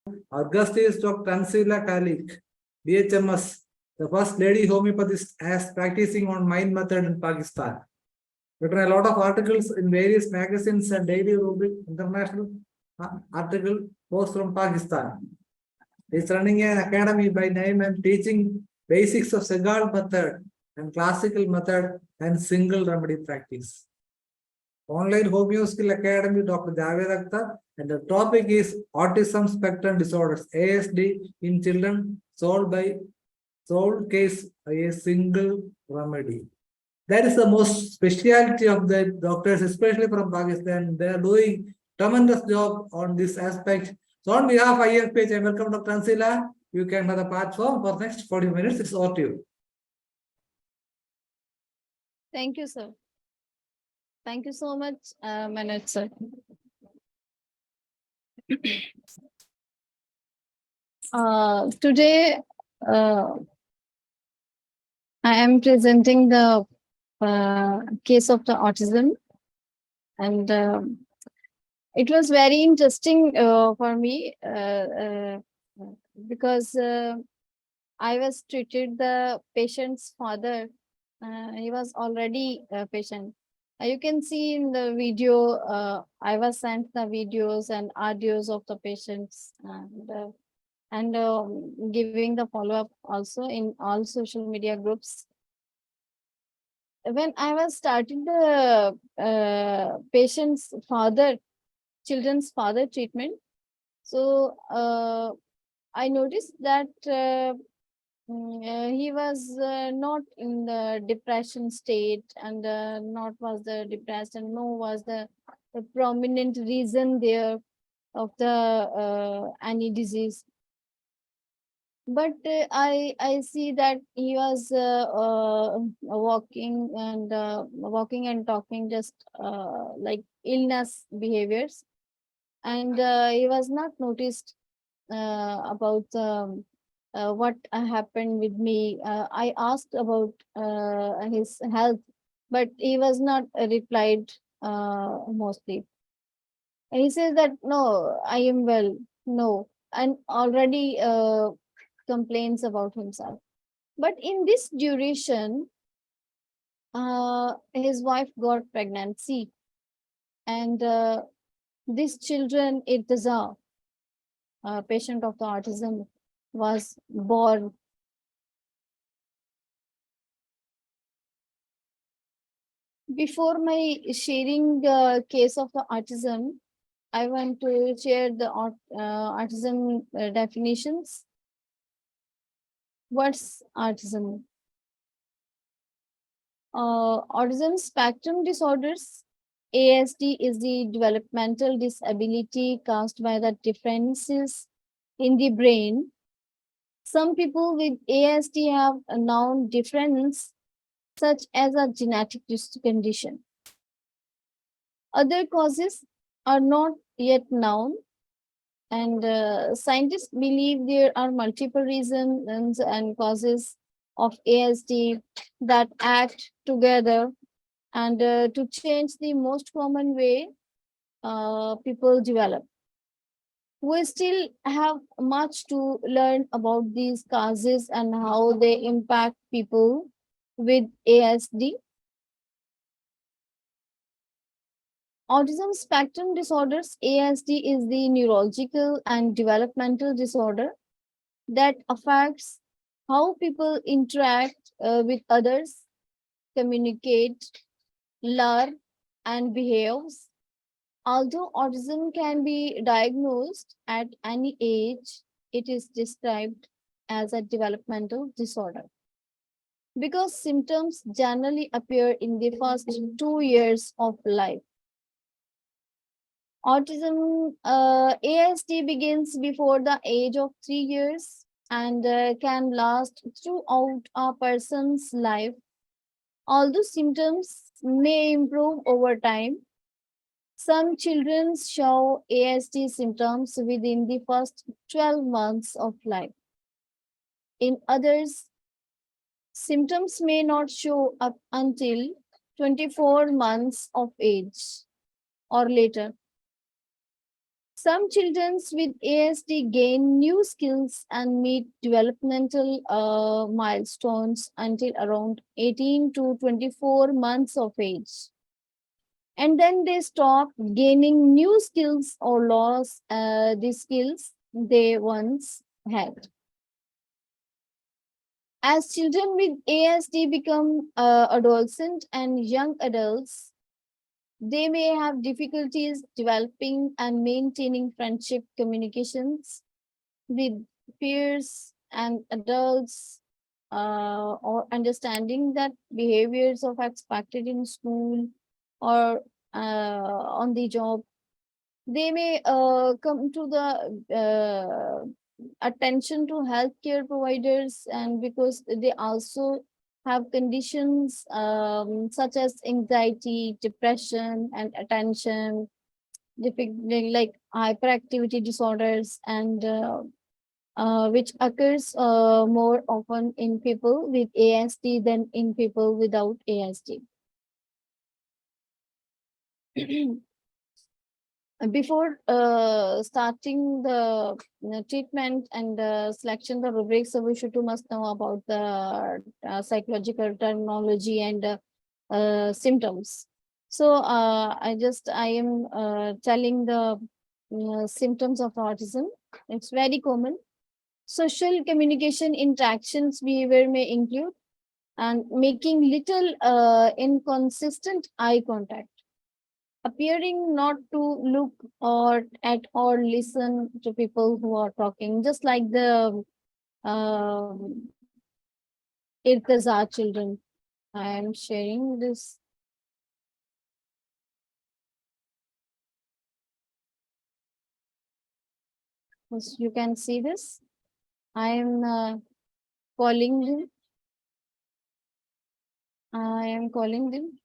Our guest is Dr. Thanzila Khaliq, BHMS, the first lady homeopathist as practicing on mind method in Pakistan. Written a lot of articles in various magazines and daily rubric international article post from Pakistan. He's running an academy by name and teaching basics of Segal method and classical method and single remedy practice. Online Homeo Skill Academy, Dr. Javed Akhtar, and the topic is Autism Spectrum Disorders, ASD in children, solved case by a single remedy. That is the most specialty of the doctors, especially from Pakistan. They are doing tremendous job on this aspect. So on behalf of IFPH, I welcome Dr. Thanzila. You can have the platform for next 40 minutes. It's all to you. Thank you, sir. Thank you so much, Manoj, sir. Today, I am presenting the case of the autism, and it was very interesting for me because I was treated the patient's father. He was already a patient. You can see in the video, I was sent the videos and audios of the patients and giving the follow-up also in all social media groups. When I was starting the patient's father, children's father treatment, so I noticed that he was not in the depression state, and not was the depressed, and no was the prominent reason there of the any disease. But I see that he was walking and talking just like illness behaviors, and he was not noticed about what happened with me. I asked about his health, but he was not replied mostly. And he says that no, I am well. No, and already complains about himself. But in this duration, his wife got pregnancy, and this children, Irtaza, patient of the autism, was born. Before my sharing the case of the autism, I want to share the autism definitions. What's autism? Autism spectrum disorders. ASD is the developmental disability caused by the differences in the brain. Some people with ASD have a known difference, such as a genetic condition. Other causes are not yet known, and scientists believe there are multiple reasons and causes of ASD that act together and to change the most common way people develop. We still have much to learn about these causes and how they impact people with ASD. Autism spectrum disorders, ASD, is the neurological and developmental disorder that affects how people interact with others, communicate, learn, and behaves. Although autism can be diagnosed at any age, it is described as a developmental disorder because symptoms generally appear in the first 2 years of life. Autism, ASD begins before the age of 3 years and can last throughout a person's life. Although symptoms may improve over time, some children show ASD symptoms within the first 12 months of life. In others, symptoms may not show up until 24 months of age or later. Some children with ASD gain new skills and meet developmental milestones until around 18 to 24 months of age. And then they stop gaining new skills or lose the skills they once had. As children with ASD become adolescent and young adults, they may have difficulties developing and maintaining friendship communications with peers and adults, or understanding that behaviors of expected in school or on the job. They may come to the attention to healthcare providers, and because they also have conditions such as anxiety, depression, and attention, like hyperactivity disorders, and which occurs more often in people with ASD than in people without ASD. Before starting the treatment and selection the rubrics, so we should must know about the psychological terminology and symptoms. So I am telling the symptoms of autism. It's very common. Social communication interactions behavior may include and making little inconsistent eye contact, appearing not to look or at or listen to people who are talking, just like the Irtaza children. I am sharing this. Yes, you can see this. I am calling them. I am calling them.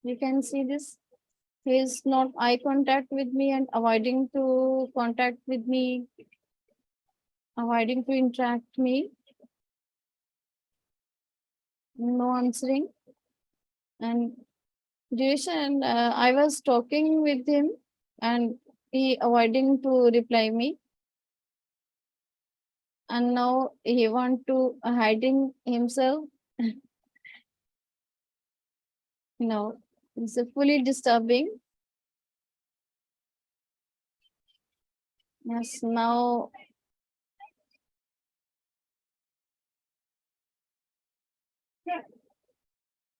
You can see this. He is not eye contact with me and avoiding to contact with me, avoiding to interact me, no answering. And duration, I was talking with him and he avoiding to reply me. And now he want to hiding himself. No, it's a fully disturbing. Yes, now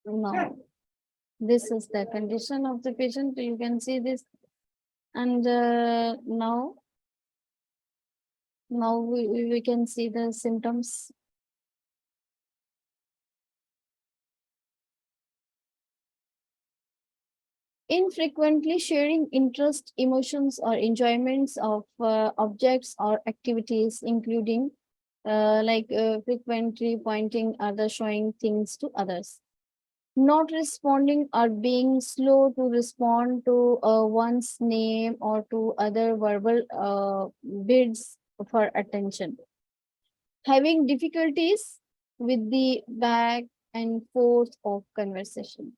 no. This is the condition of the patient. You can see this. And now we can see the symptoms. Infrequently sharing interest, emotions, or enjoyments of objects or activities, including frequently pointing other showing things to others. Not responding or being slow to respond to one's name or to other verbal bids for attention. Having difficulties with the back and forth of conversation.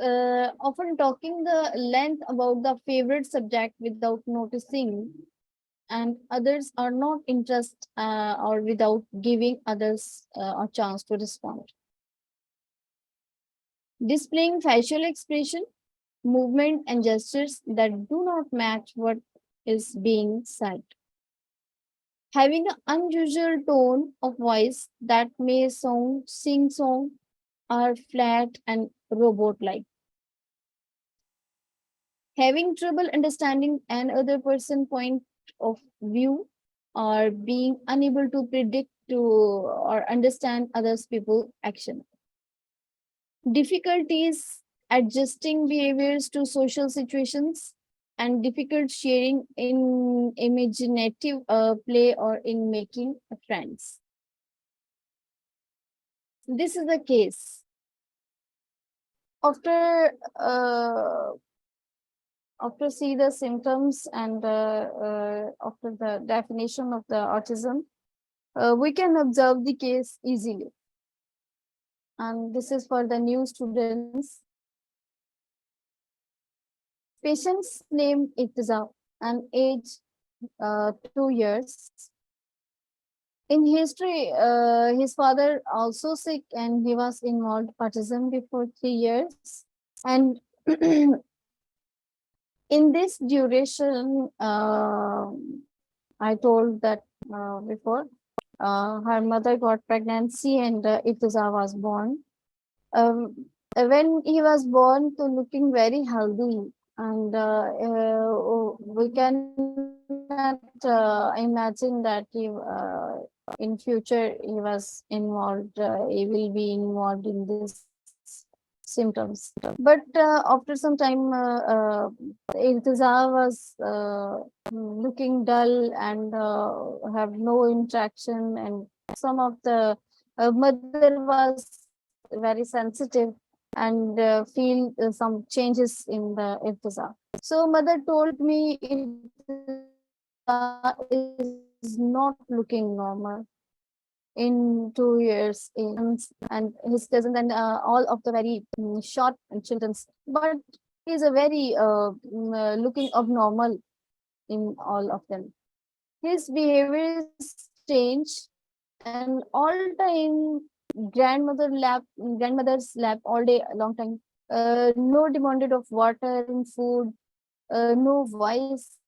Often talking the length about the favorite subject without noticing, and others are not interested or without giving others a chance to respond. Displaying facial expression, movement, and gestures that do not match what is being said. Having an unusual tone of voice that may sound sing-song or flat and robot-like. Having trouble understanding another person's point of view, or being unable to predict to or understand others people action. Difficulties adjusting behaviors to social situations, and difficult sharing in imaginative play or in making friends. This is the case. After after see the symptoms and after the definition of the autism, we can observe the case easily. and this is for the new students. Patient's name Itza and age 2 years. In history, his father also sick and he was involved autism before 3 years. And in this duration, I told that before, her mother got pregnancy and Ituza was born. When he was born, to looking very healthy, and we cannot imagine that in future he was involved. He will be involved in this symptoms. But after some time, Iltiza was looking dull and have no interaction, and some of the mother was very sensitive and feel some changes in the Iltiza. So mother told me Iltiza is not looking normal in 2 years and his cousin and all of the very short children's, but he's a very looking abnormal in all of them. His behavior is changed, and all time grandmother's lap all day long time. No demanded of water and food, no voice,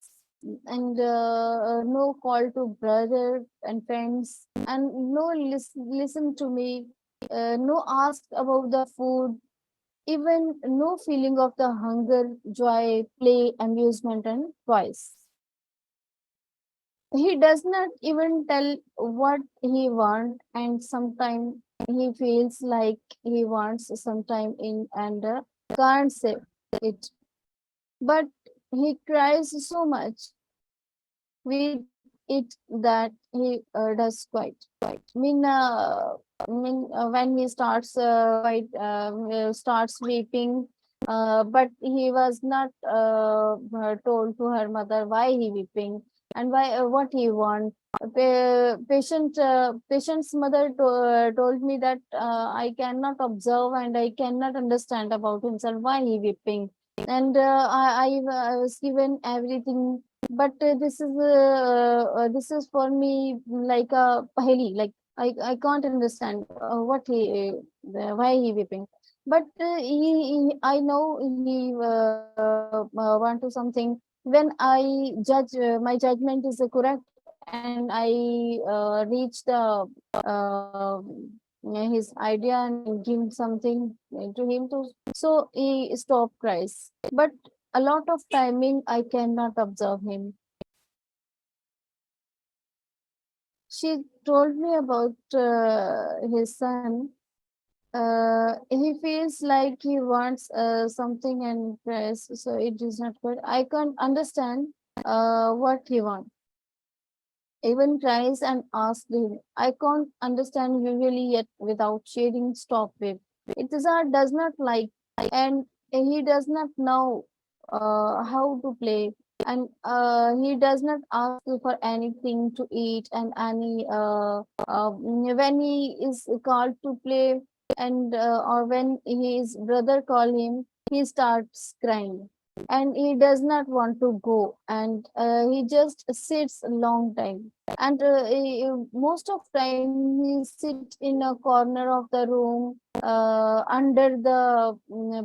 and no call to brother and friends, and no listen to me, no ask about the food, even no feeling of the hunger, joy, play, amusement, and toys. He does not even tell what he wants, and sometimes he feels like he wants sometime in and can't say it. But he cries so much with it that he does quite. When he starts starts weeping, but he was not told to her mother why he weeping and why what he want. Patient's mother told me that I cannot observe and I cannot understand about himself why he weeping, and I was given everything, but this is for me like a paheli, like I can't understand what he why he weeping. But I know he want to something. When I judge, my judgment is correct, and I reach the his idea and give something to him to, so he stop cries. But a lot of timing I cannot observe him. She told me about his son. He feels like he wants something and press, so it is not good. I can't understand what he wants. Even cries and asks him. I can't understand usually yet without sharing stop with. Itazar does not like, and he does not know how to play, and he does not ask you for anything to eat and any when he is called to play, and or when his brother call him, he starts crying and he does not want to go, and he just sits a long time, and most of time he sit in a corner of the room under the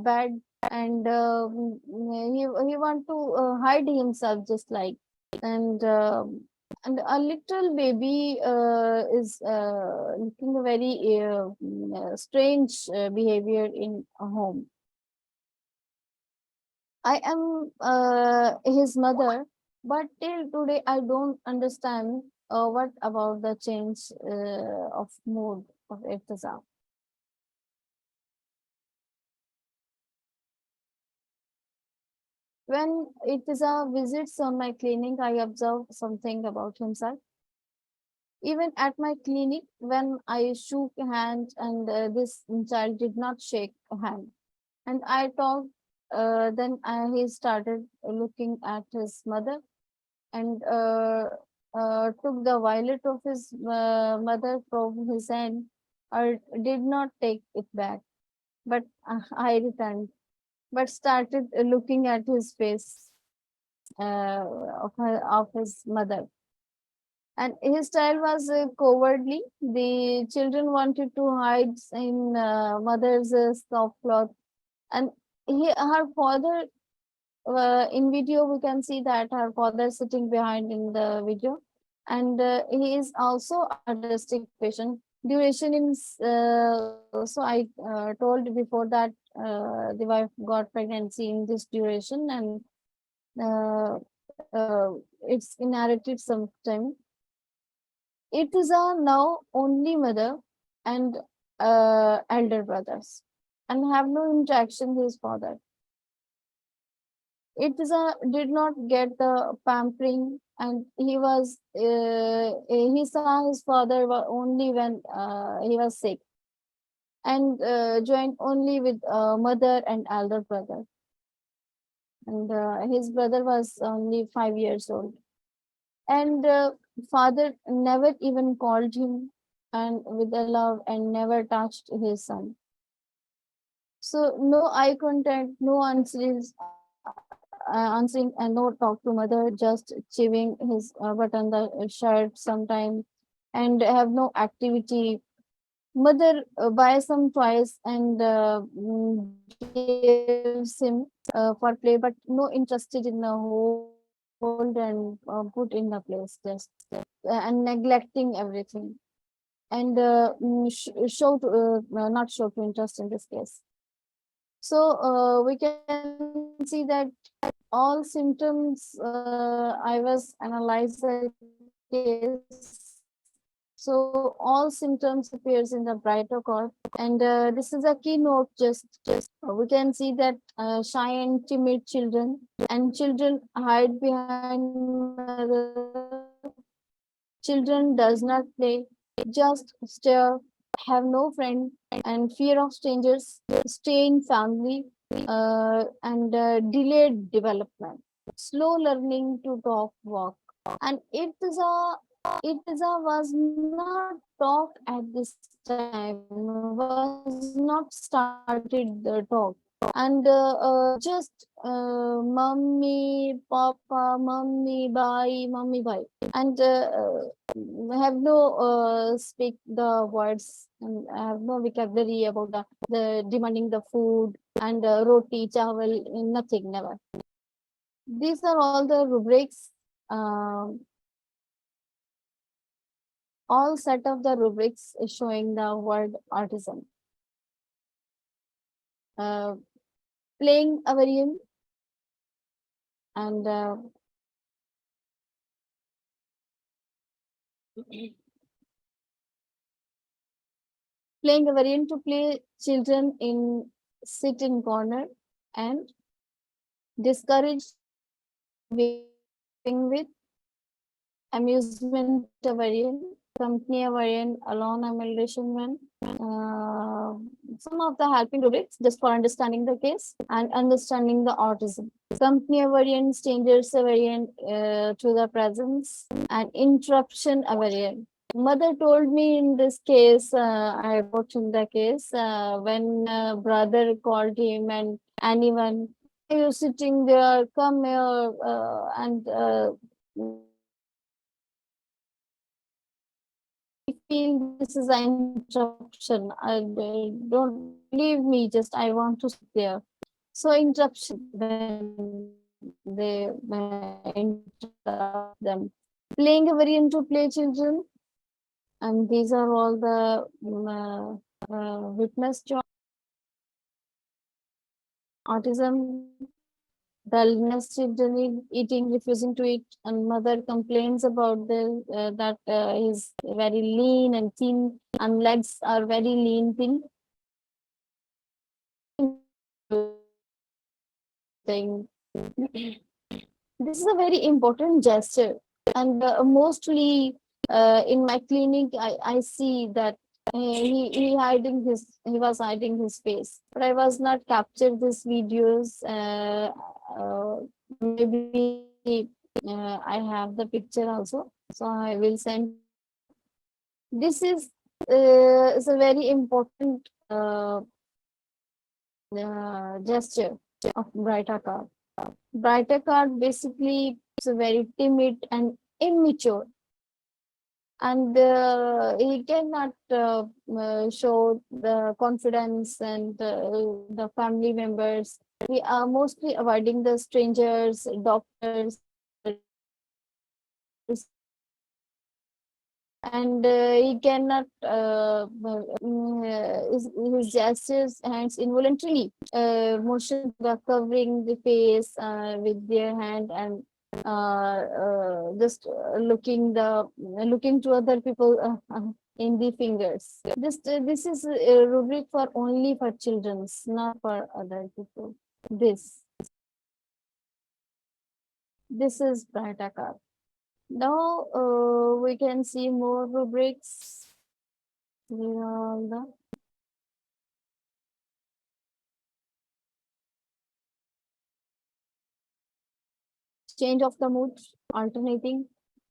bed, and he want to hide himself just like, and and a little baby is looking very strange behavior in a home. I am his mother, but till today I don't understand what about the change of mood of Irtiza. When Irtiza visits on my clinic, I observe something about himself. Even at my clinic, when I shook hands and this child did not shake a hand, and I talked, then he started looking at his mother and took the violet of his mother from his hand, or did not take it back, but I returned, but started looking at his face of his mother. And his style was cowardly. The children wanted to hide in mother's soft cloth, and her father. In video, we can see that her father sitting behind in the video, and he is also autistic patient. Duration in so I told before that the wife got pregnancy in this duration, and uh, it's inherited sometime. It is a now only mother and elder brothers, and have no interaction with his father. It is a did not get the pampering, and he saw his father only when he was sick, and joined only with mother and elder brother, and his brother was only 5 years old, and father never even called him and with a love, and never touched his son. So no eye contact, no answering, and no talk to mother, just chewing his button the shirt sometime, and have no activity. Mother buys some toys and gives him for play, but no interested in the hold and put in the place, just and neglecting everything, and show to not show to interest in this case. So we can see that all symptoms, I was analyzed the case. So all symptoms appears in the brighter core, and this is a keynote. Just we can see that shy and timid children, and children hide behind mother. Children does not play, just stare, have no friend, and fear of strangers, stay in family, and delayed development, slow learning to talk, walk, and it is a was not talk at this time, was not started the talk, and just mummy, papa, mummy, bye, mummy, bye, and have no speak the words, and have no vocabulary about the demanding the food, and roti, chawal, nothing, never. These are all the rubrics, um, all set of the rubrics showing the word autism. Uh, Playing avarian, and playing avarian to play children in sit in corner, and discourage weaving with, amusement avarian, company avarian, alone emulation one. Some of the helping rubrics just for understanding the case and understanding the autism. Company variant, strangers variant to the presence, and interruption variant. Mother told me in this case, I wrote in the case, when brother called him and anyone, why are you sitting there? Come here, and I feel this is an interruption. Don't leave me. Just I want to sit there. So interruption when they interrupt them. Playing a variant to play children, and these are all the witness to autism. Dullness, children eating, refusing to eat, and mother complains about the that he's very lean and thin, and legs are very lean, thin. Thing. This is a very important gesture, and mostly in my clinic, I see that he was hiding his face, but I was not captured these videos. Maybe I have the picture also, so I will send. This is is a very important gesture of brighter card. Brighter card basically is a very timid and immature, and he cannot show the confidence and the family members. We are mostly avoiding the strangers, doctors, and he cannot his gestures hands involuntarily motion the covering the face with their hand, and just looking to other people in the fingers. This is a rubric for only for childrens, not for other people. This is Brightakar. Now we can see more rubrics. These are all the change of the mood, alternating,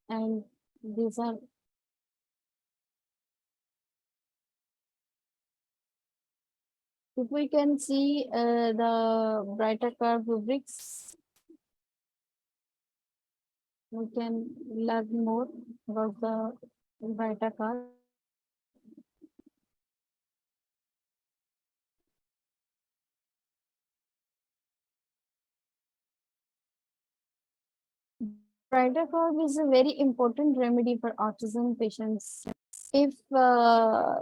and these are if we can see the brighter curve rubrics, we can learn more about the brighter curve. Brighter curve is a very important remedy for autism patients. If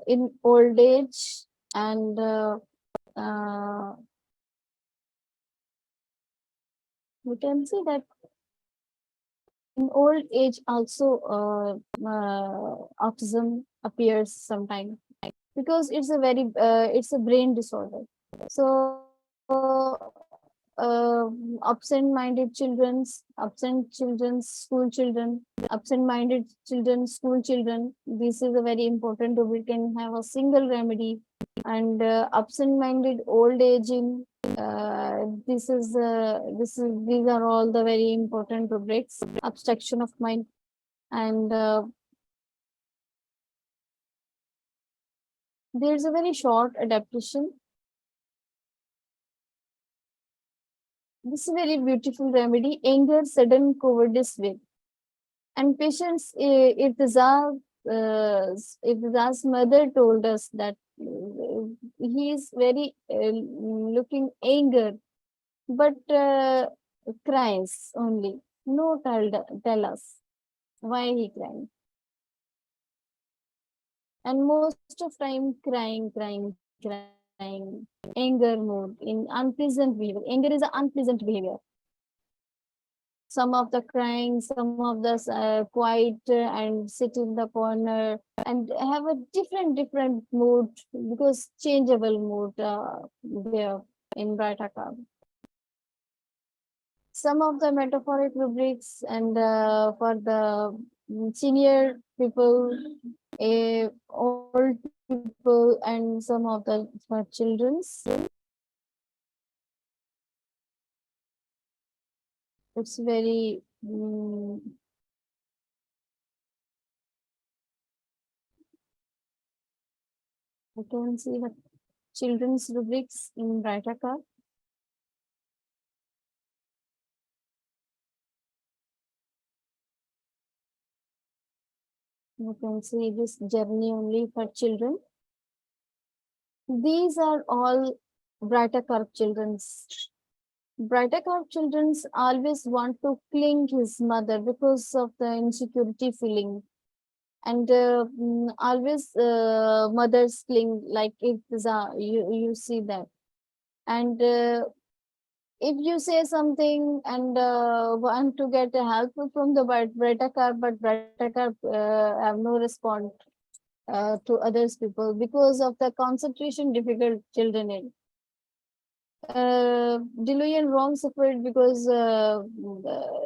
in old age and uh, we can see that in old age also autism appears sometime, because it's a brain disorder. So absent-minded children's school children, absent-minded children, school children. This is a very important. We can have a single remedy, and absent-minded old aging. These are all the very important rubrics. Abstraction of mind, and there's a very short adaptation. This is a very beautiful remedy. Anger, sudden cowardice with. And patients, Irtizar's mother told us that he is very looking anger, but cries only. No, tell us why he crying. And most of time crying, anger mode in unpleasant behavior. Anger is an unpleasant behavior. Some of the crying, some of the quiet and sit in the corner and have a different mood, because changeable mood there in Brightakar. Some of the metaphoric rubrics, and for the senior people, old people, and some of the for children's. It's very I can see the children's rubrics in Brightakar. You can see this journey only for children. These are all brighter curve children's. Brighter curve children's always want to cling his mother because of the insecurity feeling. And always mothers cling, like if you see that. And if you say something and want to get help from the brighter curve, but brighter curve have no response to others people because of the concentration difficult children in. Delusion wrong suffered because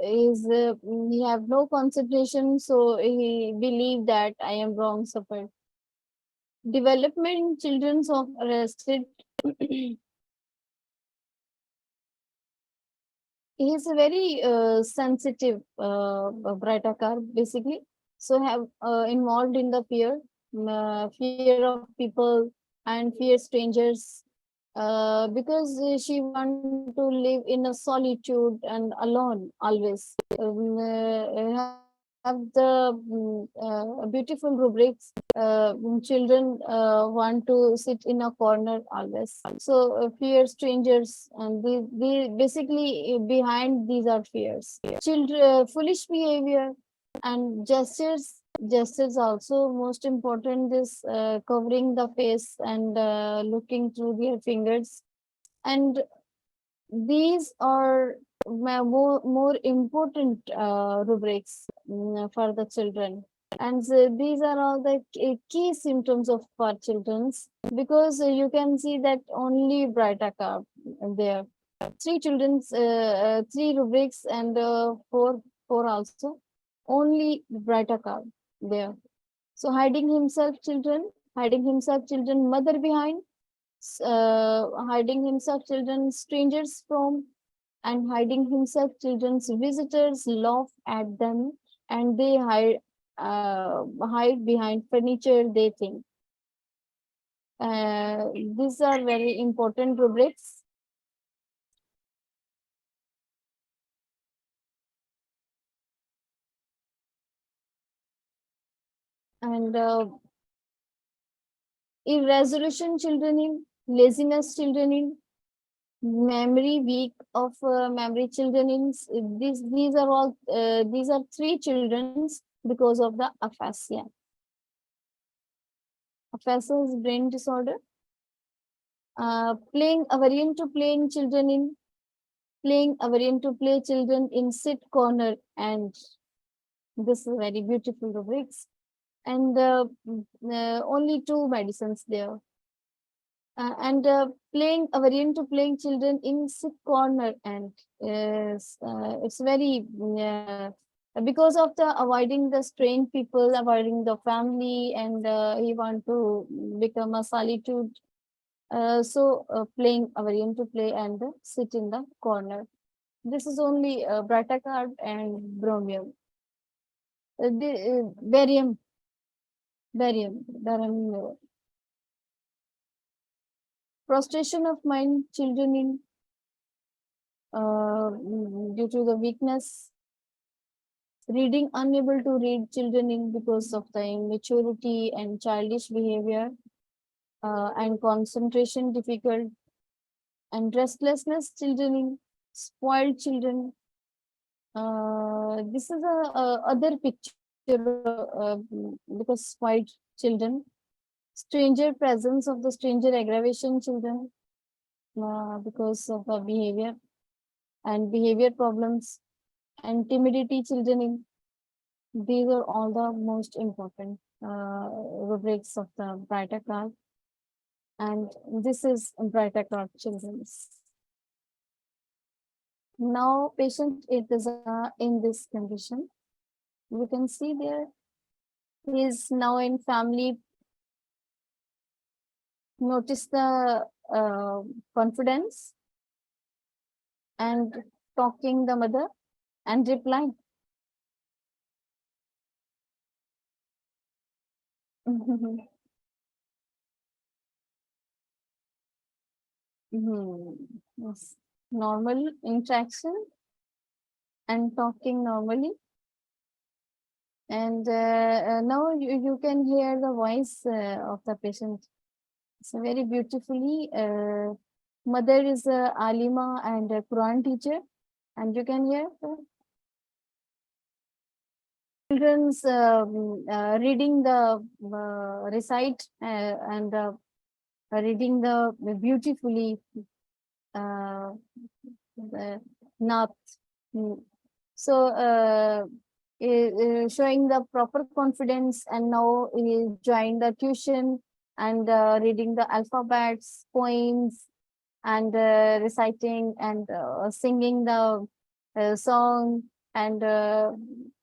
he have no concentration, so he believe that I am wrong suffered. Development children of arrested. He is a very sensitive Brightakar basically, so have involved in the fear. fear of people and fear strangers, because she want to live in a solitude and alone always. Have the beautiful rubrics. Children want to sit in a corner always. So fear strangers, and they basically behind these are fears. Children, foolish behavior and gestures. Gestures also most important. This covering the face and looking through their fingers, and these are more important rubrics for the children. And these are all the key symptoms of our children's, because you can see that only brighter are there. Three children's, three rubrics, and four also. Only brighter card there. So hiding himself, children, mother behind, hiding himself, children, strangers from, and hiding himself, children's visitors laugh at them, and they hide behind furniture, they think. These are very important rubrics. And irresolution children in, laziness children in, memory weak of memory children in, these are all these are three children's because of the aphasia. Aphasia is brain disorder. Playing a variant to playing children in, playing a variant to play children in sit corner, and this is very beautiful rubrics. And only two medicines there. And playing a variant to playing children in sick corner, and it's very because of the avoiding the strange people, avoiding the family, and he want to become a solitude. So playing a variant to play and sit in the corner. This is only Bratacard and Bromium. Barium, barium. Prostration of mind, children in due to the weakness. Reading, unable to read children in because of the immaturity and childish behavior, and concentration difficult, and restlessness children in, spoiled children. This is a other picture because spoiled children, stranger presence of the stranger aggravation children because of the behavior and behavior problems, and timidity children in. These are all the most important rubrics of the brighter card, and this is brighter card children's. Now patient is in this condition. You can see there he is now in family. Notice the confidence and talking the mother and replying. Yes. Normal interaction and talking normally. And now you can hear the voice of the patient. It's very beautifully. Mother is Alima and a Quran teacher, and you can hear children's reading the recite and reading the beautifully the Nath. So showing the proper confidence, and now he joined the tuition and reading the alphabets, poems, and reciting and singing the song and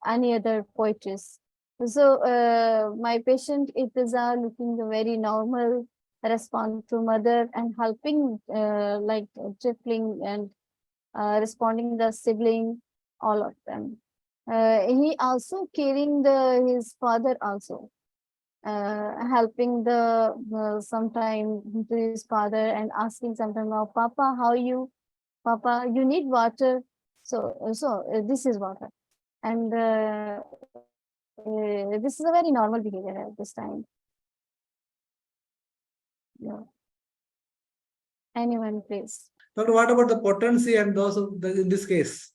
any other poetries. So my patient it is looking very normal, respond to mother and helping like tripling and responding the sibling, all of them. He also caring the his father also. helping the sometime to his father and asking sometime, oh, Papa, how you? Papa, you need water. So this is water. And this is a very normal behavior at this time. Yeah. Anyone, please. Doctor, what about the potency and those in this case?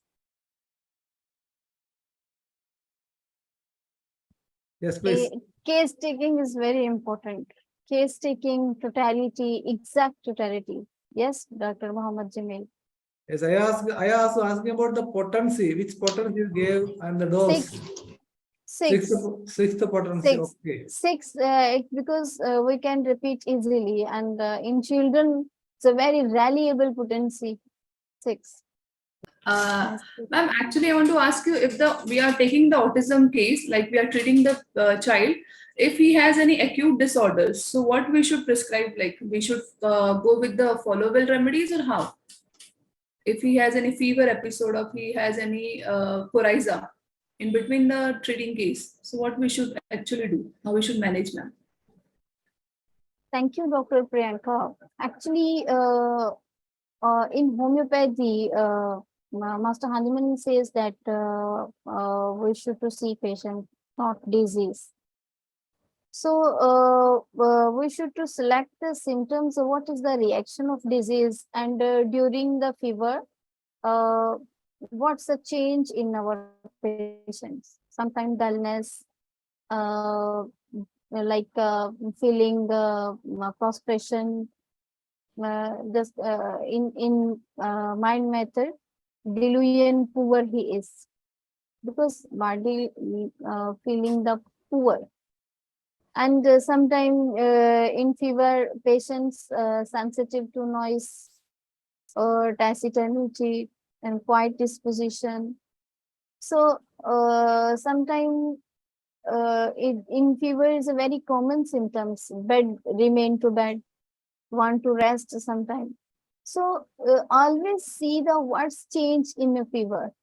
Yes, please. Case taking is very important. Case taking, totality, exact totality. Yes, Dr. Muhammad Jamil. Yes, I also asking about the potency, which potency you gave and the dose. Six. Sixth potency. Okay. Six, because we can repeat easily, and in children, it's a very reliable potency. 6. Ma'am, actually, I want to ask you if we are taking the autism case, like we are treating the child, if he has any acute disorders, so what we should prescribe? Like we should go with the followable remedies, or how? If he has any fever episode, or if he has any coryza in between the treating case, so what we should actually do? How we should manage, ma'am? Thank you, Dr. Priyanka. Actually, in homeopathy, Master Hanuman says that we should to see patient, not disease. So we should to select the symptoms of what is the reaction of disease, and during the fever, what's the change in our patients. Sometimes dullness, uh, like feeling prostration. This in mind method, delusion poor he is, because body feeling the poor. And sometimes in fever, patients sensitive to noise or taciturnity and quiet disposition. So sometimes in fever is a very common symptoms. Bed, remain to bed, want to rest sometime. So always see the what's change in a fever.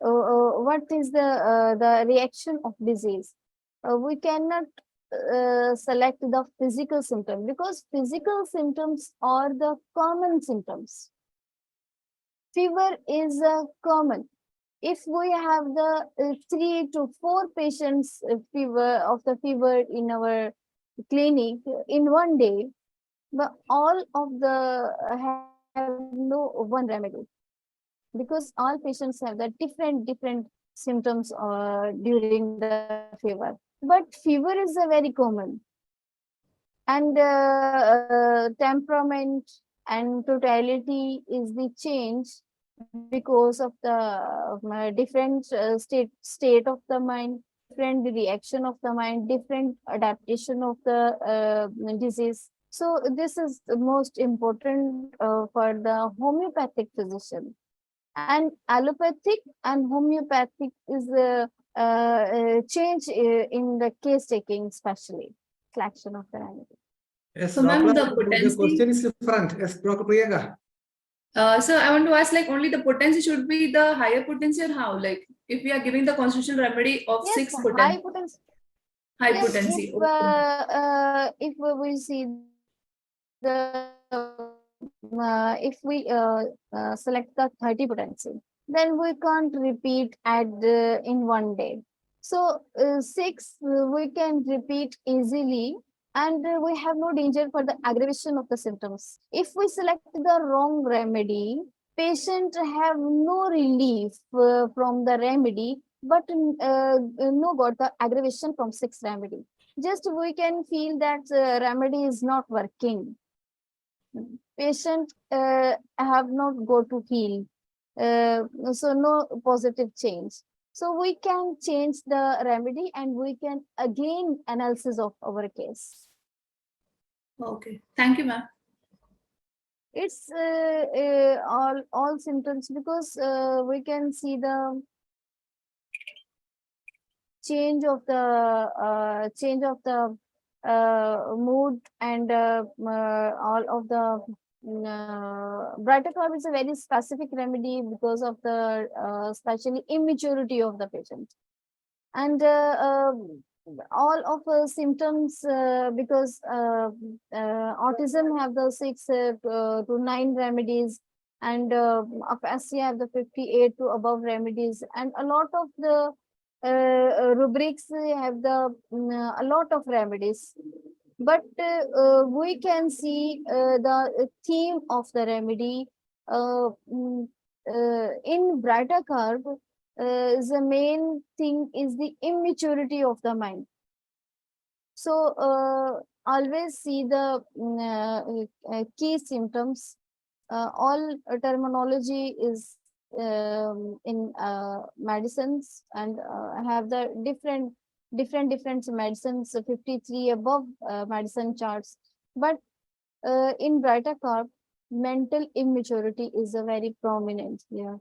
What is the reaction of disease? We cannot select the physical symptom, because physical symptoms are the common symptoms. Fever is common. If we have the 3 to 4 patients fever in our clinic in one day, but all of the have no one remedy, because all patients have the different symptoms during the fever. But fever is a very common, and temperament and totality is the change because of the different state of the mind, different reaction of the mind, different adaptation of the disease. So this is the most important for the homeopathic physician. And allopathic and homeopathic is change in the case taking, especially selection of the remedy. Yes, So, ma'am, doctor, the the question is different. Yes, Dr. Priyanka. So I want to ask, like, only the potency should be the higher potency, or how? Like, if we are giving the constitutional remedy of Yes, 6 potency, high yes, potency. Okay. if we see if we select the 30 potency, then we can't repeat in one day. So 6 we can repeat easily, and we have no danger for the aggravation of the symptoms. If we select the wrong remedy, patient have no relief from the remedy, but no got the aggravation from 6 remedy. Just we can feel that remedy is not working. Patient have not go to heal, so no positive change. So we can change the remedy, and we can again analysis of our case. Okay. Thank you, ma'am. It's all symptoms, because we can see the change of the mood, and all of the brighter curve is a very specific remedy because of the especially immaturity of the patient. And all of symptoms, because autism have the 6 to 9 remedies, and of SC have the 58 to above remedies, and a lot of the rubrics have the a lot of remedies. But we can see the theme of the remedy in brighter curve. The main thing is the immaturity of the mind. So always see the key symptoms. All terminology is in medicines, and have the different medicines, 53 above medicine charts. But in brighter curve, mental immaturity is a very prominent here.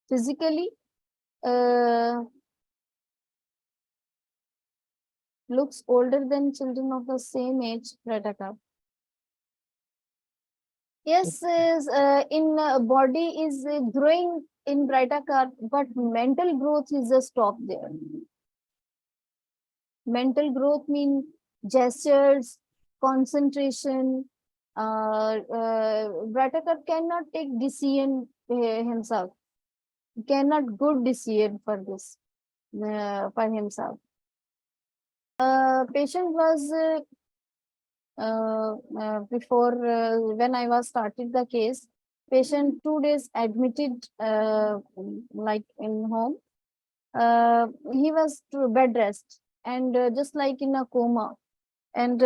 Physically, looks older than children of the same age, brighter curve. Yes, in body is growing in brighter curve, but mental growth is a stop there. Mental growth mean gestures, concentration. Brighter curve cannot take decision himself. Cannot good decision for this for himself. Patient was before when I was started the case, patient 2 days admitted like in home. He was to bed rest, and just like in a coma, and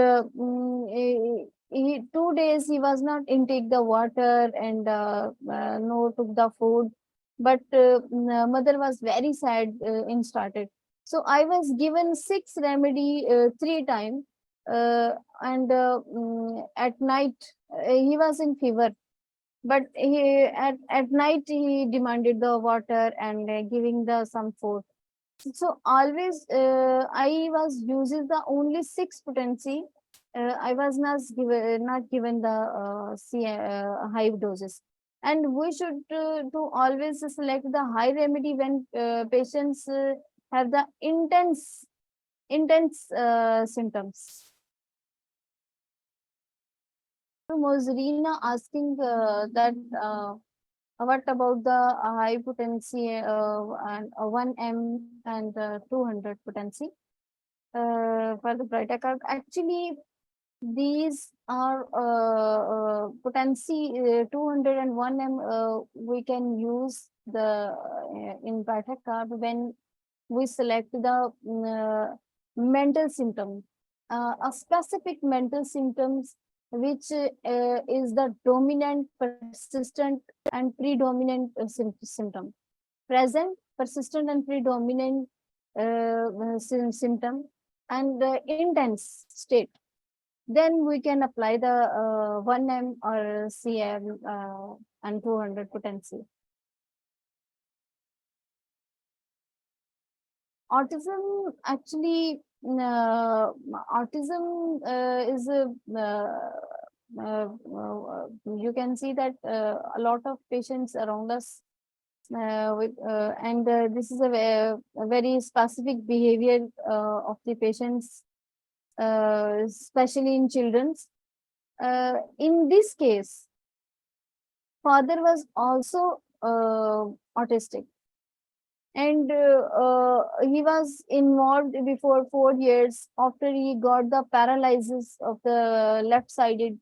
he 2 days he was not intake the water, and no took the food, but mother was very sad in started. So I was given 6 remedy 3 times, and at night he was in fever, but he at night he demanded the water and giving the some food. So always I was using the only 6 potency. I was not given the high doses, and we should to always select the high remedy when patients have the intense symptoms. Mozarina asking that what about the high potency and 1 m and 200 potency for the brighter curve? Actually, these are potency 200 and 1 m. We can use the in brighter curve when we select the mental symptom, a specific mental symptoms which is the dominant, persistent, and predominant symptom. Present, persistent, and predominant symptom, and intense state. Then we can apply the 1 m or cm and 200 potency. Autism actually, autism is you can see that a lot of patients around us with and this is a very specific behavior of the patients, especially in children's. In this case, father was also autistic, and he was involved before 4 years after he got the paralysis of the left sided,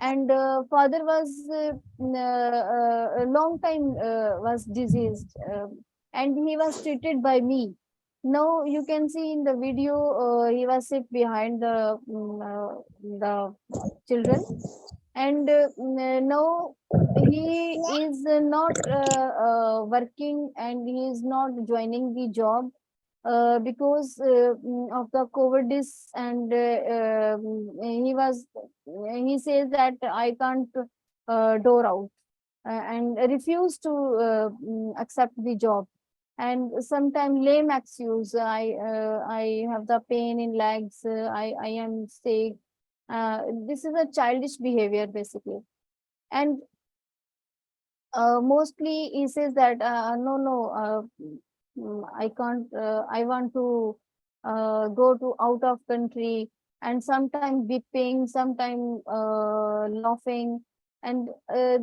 and father was a long time was diseased, and he was treated by me. Now you can see in the video he was sit behind the children, and now he is not working, and he is not joining the job because of the COVID and he says that I can't door out, and refuse to accept the job, and sometimes lame excuse. I have the pain in legs. I am sick. This is a childish behavior basically, and mostly he says that no, I can't. I want to go to out of country, and sometimes weeping, sometimes laughing. And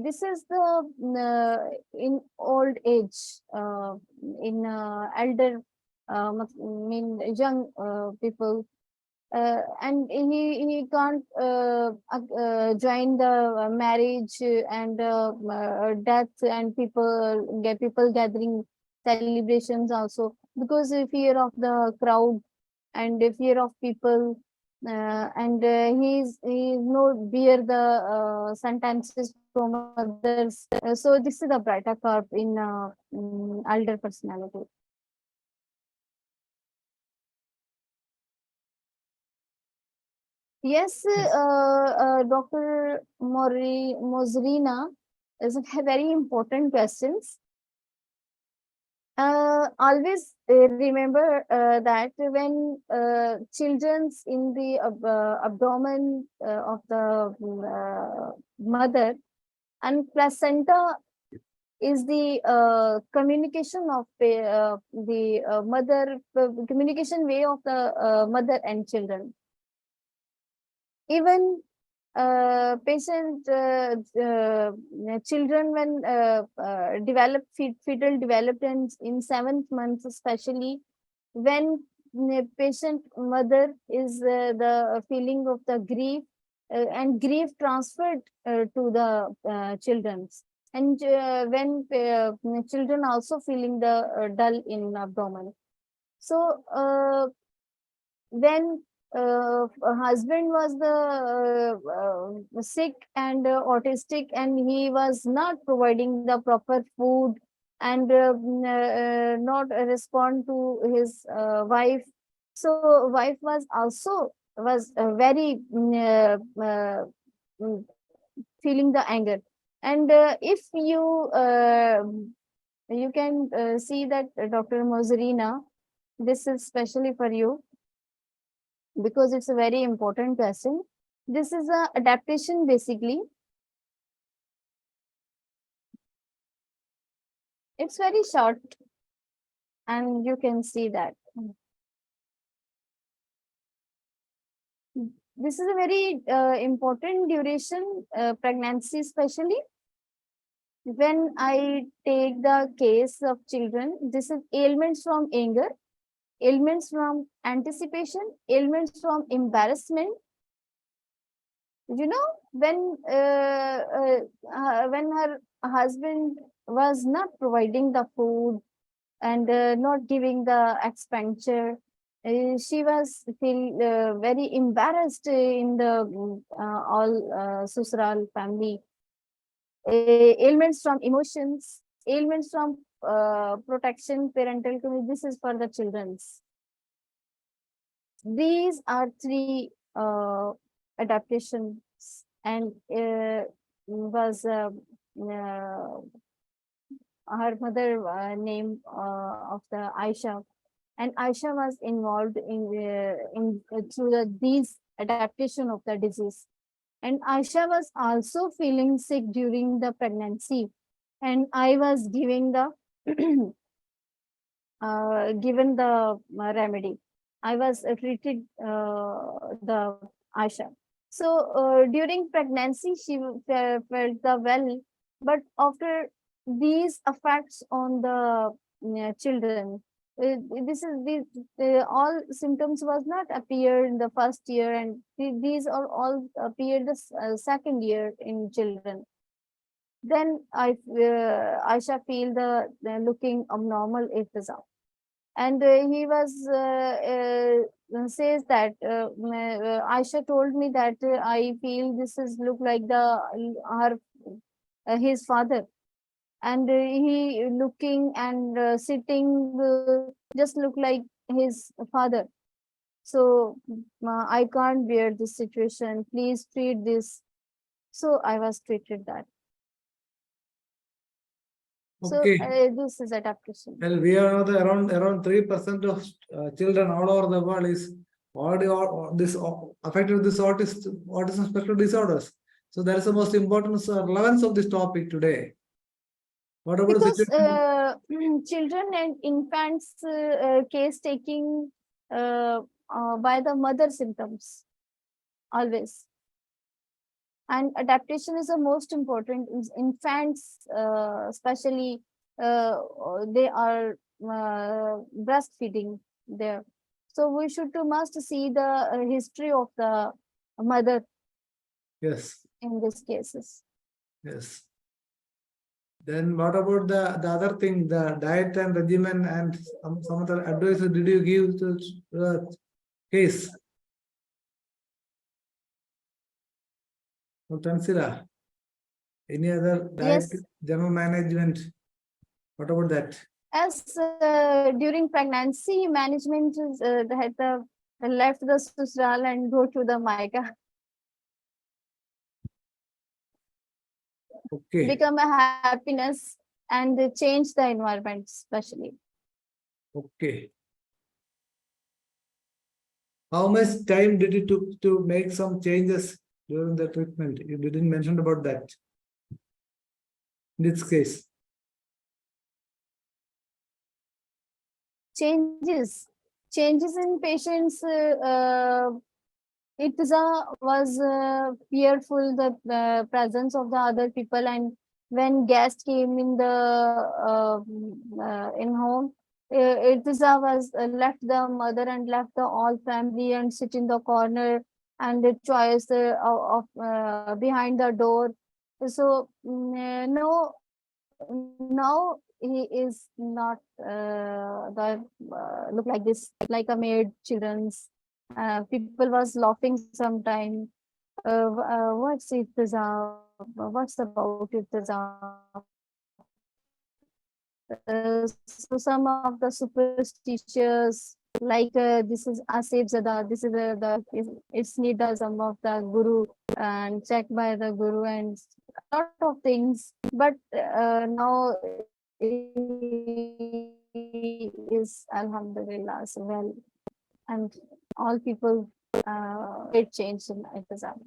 this is the in old age, in elder, mean young people, and he can't join the marriage and death and people gathering celebrations also, because fear of the crowd and fear of people, and he's no bear the sentences from others. So this is the brighter curve in elder personality. Yes, Yes. Dr. Mozrina is a very important questions. Always remember that when children's in the abdomen of the mother, and placenta is the communication of the mother, communication way of the mother and children. Even patient children when develop fetal development in 7th month, especially when patient mother is the feeling of the grief, and grief transferred to the children, and when children also feeling the dull in abdomen. So when a husband was the sick and autistic, and he was not providing the proper food, and not respond to his wife, so wife was also was very feeling the anger. And if you can see that, Dr. Mozarina, this is specially for you because it's a very important question. This is a adaptation basically. It's very short and you can see that. This is a very important duration, pregnancy especially. When I take the case of children, this is ailments from anger, ailments from anticipation, ailments from embarrassment. You know, when her husband was not providing the food and not giving the expenditure, she was feel very embarrassed in the all Susral family. Ailments from emotions, ailments from protection, parental community. This is for the children's. These are three adaptations, and was her mother name of the Aisha, and Aisha was involved in through these adaptation of the disease. And Aisha was also feeling sick during the pregnancy, and I was giving the given the remedy. I was treated the Aisha. So during pregnancy, she felt the well, but after these effects on the children, this is all symptoms was not appear in the first year, and these are all appear the second year in children. Then Aisha feel the looking abnormal episode, and he was says that Aisha told me that I feel this is look like the her his father, and he looking and sitting just look like his father. So I can't bear this situation. Please treat this. So I was treated that. So Okay. this is adaptation. Well, we are the around 3% of children all over the world is already this affected with this autism spectrum disorders. So that is the most important relevance of this topic today. What about the Because situation? children and infants case taking by the mother symptoms always. And adaptation is the most important. Infants, especially, they are breastfeeding there. So we should to must see the history of the mother Yes, in these cases. yes. Then what about the other thing, the diet and regimen and some other advice did you give to the case? Tansila, any other diet, Yes, general management? What about that? as during pregnancy, management is had left the Susral and go to the Maika, Okay, become a happiness and change the environment, especially. okay. How much time did it took to make some changes during the treatment? You didn't mention about that. In this case, Changes in patients. Itza was fearful the presence of the other people, and when guests came in the in home, Itza was left the mother and left the all family and sit in the corner and the choice of behind the door. So no, now he is not look like this, like a maid children's. People was laughing sometime. What's it? What's about it? So some of the superstitious, like this is Asif Zada, this is it's need the some of the guru and checked by the guru and a lot of things. But now he is Alhamdulillah so well, and all people it changed in Intizam.